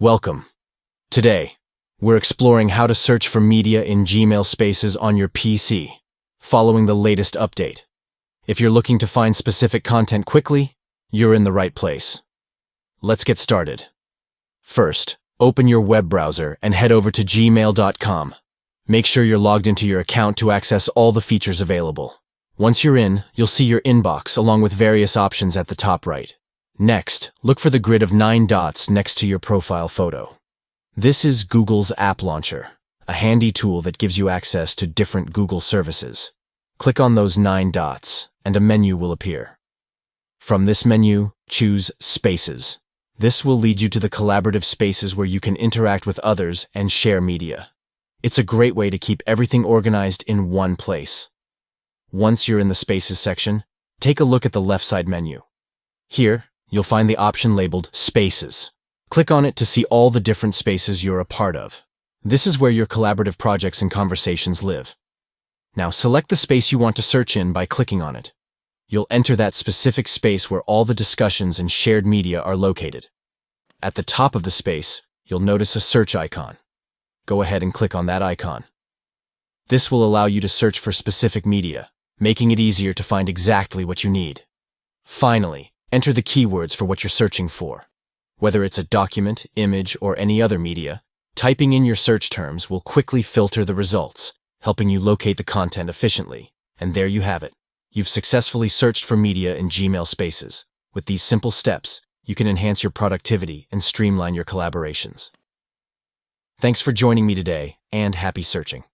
Welcome. Today, we're exploring how to search for media in Gmail Spaces on your PC, following the latest update. If you're looking to find specific content quickly, you're in the right place. Let's get started. First, open your web browser and head over to gmail.com. Make sure you're logged into your account to access all the features available. Once you're in, you'll see your inbox along with various options at the top right. Next, look for the grid of 9 dots next to your profile photo. This is Google's App Launcher, a handy tool that gives you access to different Google services. Click on those 9 dots, and a menu will appear. From this menu, choose Spaces. This will lead you to the collaborative spaces where you can interact with others and share media. It's a great way to keep everything organized in one place. Once you're in the Spaces section, take a look at the left side menu. Here, you'll find the option labeled Spaces. Click on it to see all the different spaces you're a part of. This is where your collaborative projects and conversations live. Now select the space you want to search in by clicking on it. You'll enter that specific space where all the discussions and shared media are located. At the top of the space, you'll notice a search icon. Go ahead and click on that icon. This will allow you to search for specific media, making it easier to find exactly what you need. Finally, enter the keywords for what you're searching for. Whether it's a document, image, or any other media, typing in your search terms will quickly filter the results, helping you locate the content efficiently. And there you have it. You've successfully searched for media in Gmail Spaces. With these simple steps, you can enhance your productivity and streamline your collaborations. Thanks for joining me today, and happy searching.